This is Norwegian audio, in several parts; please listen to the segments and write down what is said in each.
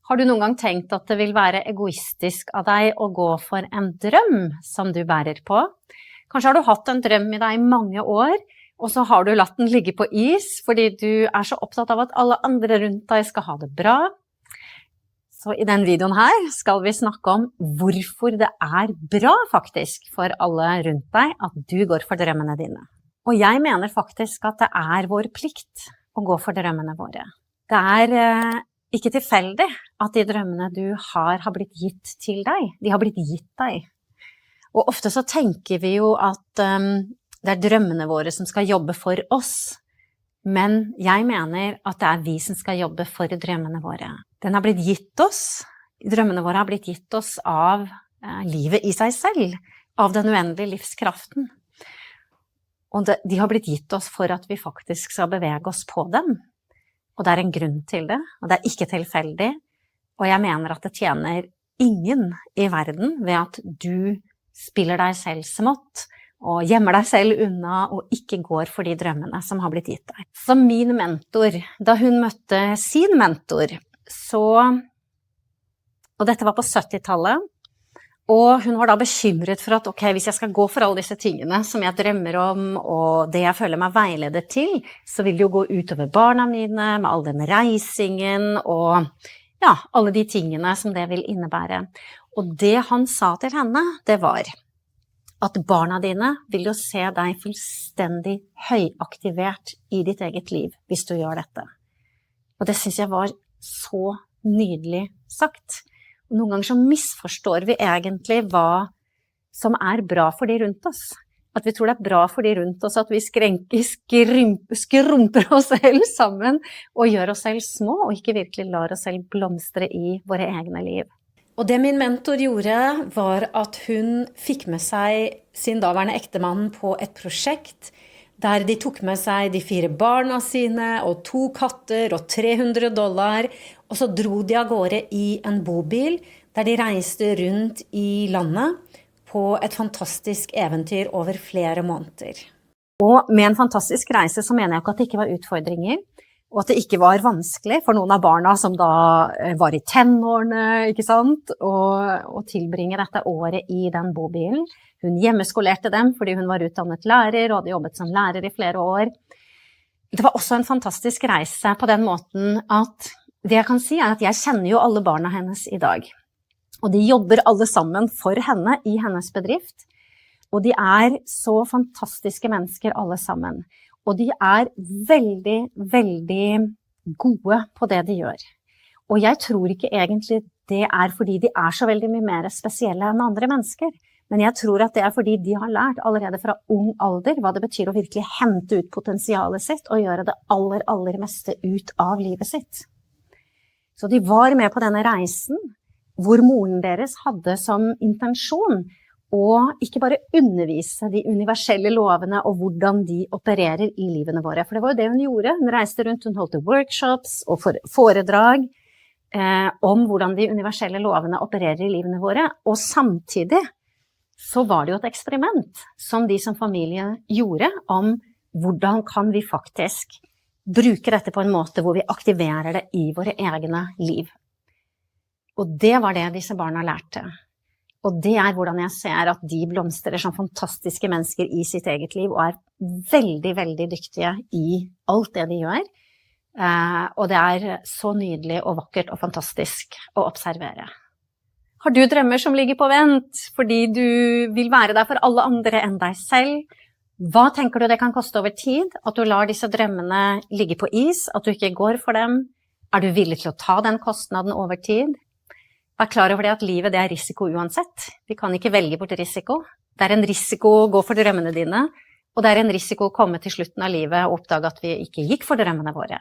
Har du noen gang tenkt at det vil være egoistisk av deg å gå for en drøm som du bærer på? Kanskje har du hatt en drøm i deg i mange år, og så har du latt den ligge på is fordi du er så opptatt av at alle andre rundt deg skal ha det bra. Så i denne videoen her skal vi snakke om hvorfor det er bra faktisk for alle rundt deg at du går for drømmene dine. Og jeg mener faktisk at det er vår plikt å gå for drømmene våre. Det er ikke tilfeldig at de drømmene du har blitt gitt til deg. De har blitt gitt deg. Og ofte så tenker vi jo at det er drømmene våre som skal jobbe for oss. Men jeg mener at det er vi som skal jobbe for drømmene våre. Den har blitt gitt oss. Drømmene våre har blitt gitt oss av livet i seg selv. Av den uendelige livskraften. Og de har blitt gitt oss for at vi faktisk skal bevege oss på dem. Og det er en grunn til det, og det er ikke tilfeldig, og jeg mener at det tjener ingen i verden ved at du spiller deg selv smått, og gjemmer deg selv unna, og ikke går for de drømmene som har blitt gitt deg. Så min mentor, da hun møtte sin mentor, og dette var på 70-tallet, og hun var da bekymret for at, ok, hvis jeg skal gå for alle disse tingene som jeg drømmer om, og det jeg føler meg veiledet til, så vil det jo gå utover barna mine, med all den reisingen, og ja, alle de tingene som det vil innebære. Og det han sa til henne, det var at barna dine vil jo se deg fullstendig høyaktivert i ditt eget liv, hvis du gjør dette. Og det synes jeg var så nydelig sagt. Noen ganger så misforstår vi egentlig hva som er bra for de rundt oss. At vi tror det er bra for de rundt oss, at vi skrumper oss selv sammen og gjør oss selv små, og ikke virkelig lar oss selv blomstre i våre egne liv. Og det min mentor gjorde var at hun fikk med seg sin daværende ektemann på et prosjekt, der de tok med seg de 4 barna sine, og 2 katter, og $300, og så dro de av gårde i en bobil, der de reiste rundt i landet på et fantastisk eventyr over flere måneder. Og med en fantastisk reise så mener jeg ikke at det ikke var utfordringer, og at det ikke var vanskelig for noen av barna som da var i tenårene, ikke sant, og tilbringe dette året i den bobilen. Hun hjemmeskolerte dem fordi hun var utdannet lærer og hadde jobbet som lærer i flere år. Det var også en fantastisk reise på den måten at det jeg kan si er at jeg kjenner jo alle barna hennes i dag. Og de jobber alle sammen for henne i hennes bedrift. Og de er så fantastiske mennesker alle sammen. Og de er veldig, veldig gode på det de gjør. Og jeg tror ikke egentlig det er fordi de er så veldig mye mer spesielle enn andre mennesker. Men jeg tror at det er fordi de har lært allerede fra ung alder hva det betyr å virkelig hente ut potensialet sitt og gjøre det aller meste ut av livet sitt. Så de var med på denne reisen hvor moren deres hadde som intensjon å ikke bare undervise de universelle lovene og hvordan de opererer i livene våre. For det var jo det hun gjorde. Hun reiste rundt, hun holdt workshops og foredrag om hvordan de universelle lovene opererer i livene våre. Og samtidig så var det jo et eksperiment som de som familie gjorde om hvordan kan vi faktisk bruke dette på en måte hvor vi aktiverer det i våre egne liv. Og det var det disse barna lærte. Og det er hvordan jeg ser at de blomstrer som fantastiske mennesker i sitt eget liv og er veldig, veldig dyktige i alt det de gjør. Og det er så nydelig og vakkert og fantastisk å observere. Har du drømmer som ligger på vent fordi du vil være der for alle andre enn deg selv? Hva tenker du det kan koste over tid? At du lar disse drømmene ligge på is, at du ikke går for dem? Er du villig til å ta den kostnaden over tid? Vær klar over det at livet det er risiko uansett. Vi kan ikke velge bort risiko. Det er en risiko å gå for drømmene dine, og det er en risiko å komme til slutten av livet og oppdage at vi ikke gikk for drømmene våre.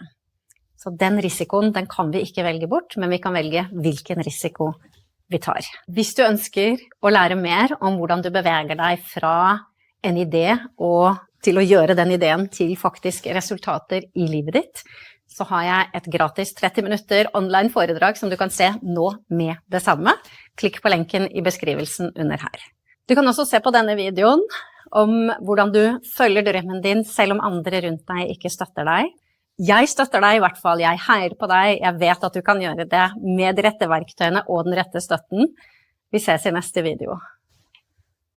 Så den risikoen, den kan vi ikke velge bort, men vi kan velge hvilken risiko vi tar. Hvis du ønsker å lære mer om hvordan du beveger deg fra en idé og til å gjøre den ideen til faktisk resultater i livet ditt, så har jeg et gratis 30 minutter online foredrag som du kan se nå med det samme. Klikk på lenken i beskrivelsen under her. Du kan også se på denne videoen om hvordan du følger drømmen din selv om andre rundt deg ikke støtter deg. Jeg støtter deg i hvert fall, jeg heier på deg, jeg vet at du kan gjøre det med de rette verktøyene og den rette støtten. Vi ses i neste video.